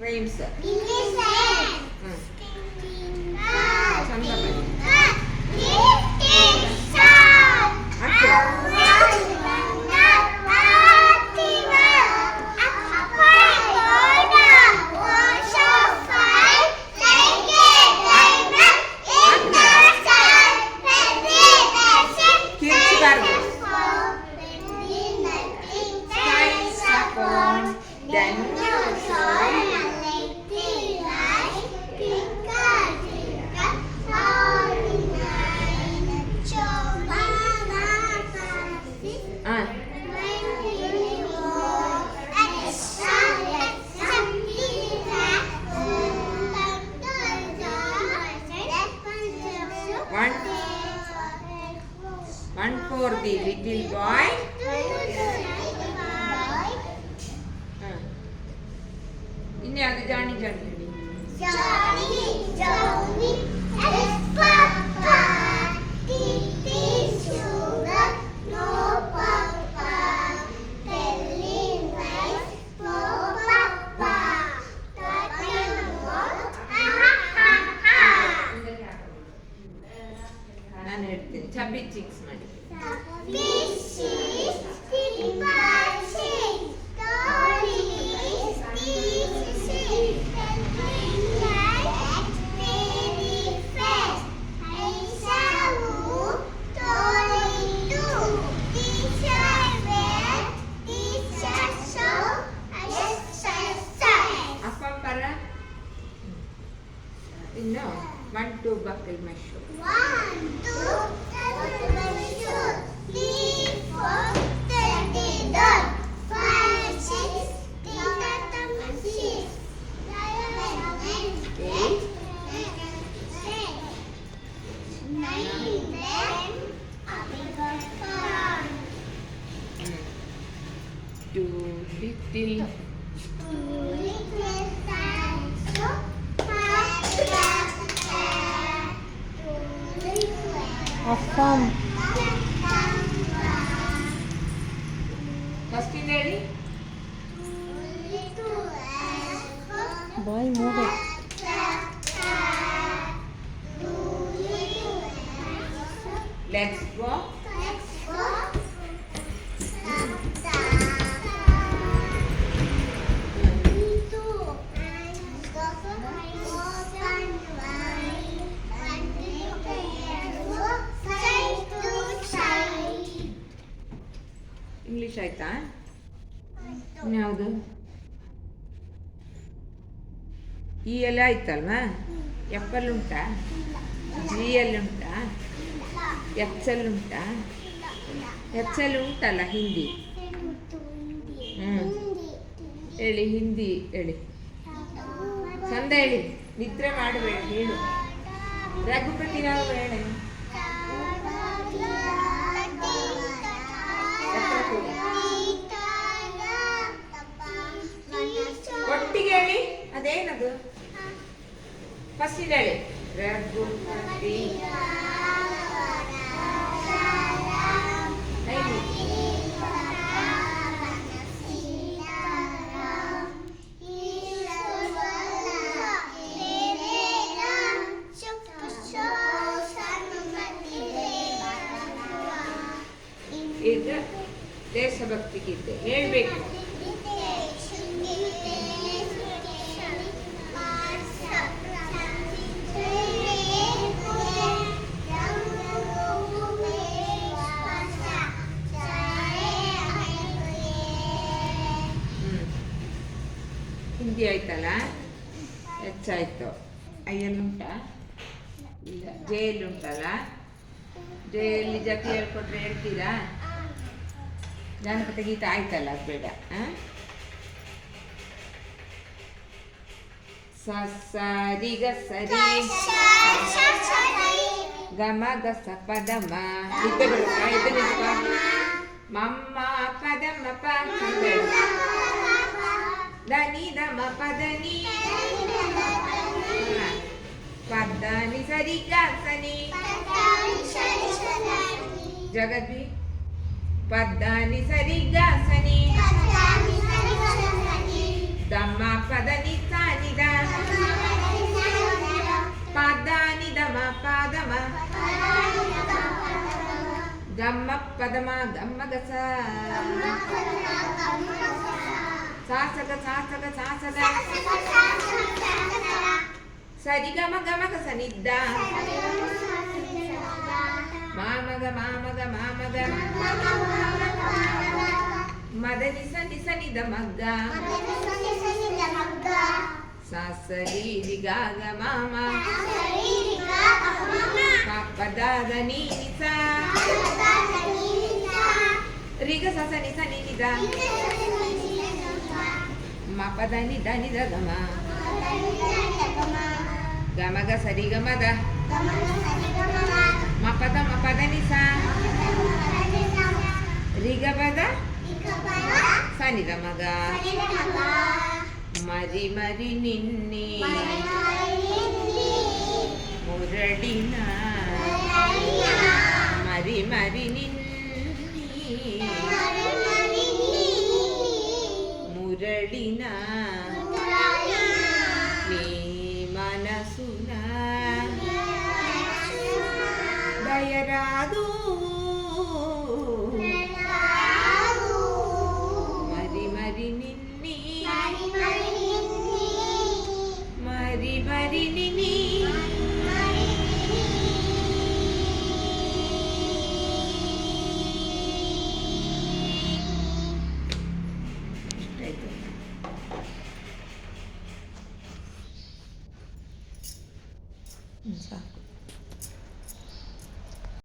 Names ಚಂದ One for the little boy. इन्हें आगे जानी जानी Johnny, Johnny, yes, Papa. Titi, sugar, no Papa. Telling lies, no Papa. Talking about, ha ha ha. ನಾನು ಹೇಳ್ತೀನಿ Chabbi chicks ಮಾಡಿ Fishes, departing, stories, pieces, telling lies, very fast. I saw, told you, teacher read, teacher saw, exercise. ಅಪ್ಪ ಪರ ಇನ್ನು 1 2 ಬಕ್ಕಲ್ ಮಶ್ರು 1, 2, 3, 4, 32, 5, 6, 6, 8, 9, 10, 2 little ಅಪ್ಪಂ first ಇಂದ ಹೇಳಿ ಬಾಯ್ ಮೂಗು let's go English ಆಯ್ತಾ ಇನ್ಯಾವುದು ಈ ಎಲ್ಲ ಆಯ್ತಲ್ವಾ ಎಪ್ಪಲ್ ಉಂಟಾ ಜಿ ಎಲ್ ಉಂಟಾ ಎಕ್ಸೆಲ್ ಉಂಟಾ ಎಕ್ಸೆಲ್ ಉಂಟಲ್ಲ ಹಿಂದಿ ಹೇಳಿ ಹಿಂದಿ ಹೇಳಿ ಚಂದ ಹೇಳಿ ನಿದ್ರೆ ಮಾಡಬೇಡ ಹೇಳು ರಘುಪತಿ ನಾವು ಬೇಡ ಒಟ್ಟಿಗೆ ಹೇಳಿ ಅದೇನದು ಫಸ್ಟ್ ಹೇಳಿ ರಘುಪತಿ ಇದು ದೇಶಭಕ್ತಿ ಗೀತೆ ಹೇಳ್ಬೇಕು ಹಿಂದಿ ಆಯ್ತಲ್ಲ ಹೆಚ್ಚಾಯ್ತು ಐಯಲ್ಲುಂಟಾ ಇಲ್ಲ ಜೈಲುಂಟಲ್ಲ ಜೈಲಿ ಜೊತೆ ಹೇಳ್ಕೊಟ್ರೆ ಹೇಳ್ತೀರಾ ಜಾನಪದ ಗೀತೆ ಆಯ್ತಲ್ಲ ಅದು ಬೇಡ ಸರಿ ಗ ಸರಿ ಗಮ ಗ ಸ ಪದಮ ಮಮ್ಮ ಪದಮ ಪ ಧನಿ ದಮ ಪದನಿ ಪದನಿ ಸರಿ ಗ ಸನಿ ಜಗದ್ವಿ ಪದ್ದಾನಿ ಸರಿ ಗ ಸನಿ ದಮ್ಮ ಪದನಿ ತಾನಿ ಪದಮ ಗಮ್ಮಗಸ ಸಾಸಗ ಸಾಸಗ ಸಾಸಗ ಸರಿ ಗಮ ಗಮಗ ಸನಿದ್ದ ಮಾಮಗ ಮಾಮಗ ಮಾಮಗ ಮದನಿ ಸನಿ ಸನಿದ ಮಗ್ಗ ಸಾಸರಿ ಗಾಗ ಮಾಮ ಪಪದಾದ ನೀನಿಸ ರಿಗ ಸಸನಿ ಸನಿ ನಿದ ಮಪದ ನಿದ ನಿದ ಗಮ ಗಮಗ ಸರಿ ಗಮದ ಮಪದ ನಿಸ ರಿಗ ಪದ ಸನಿದ ಮಗ ಮರಿ ಮರಿ ನಿನ್ನೆ ಮುರಡಿನ ಮರಿ ಮರಿ ನಿನ್ನೆ ಮುರಳಿನ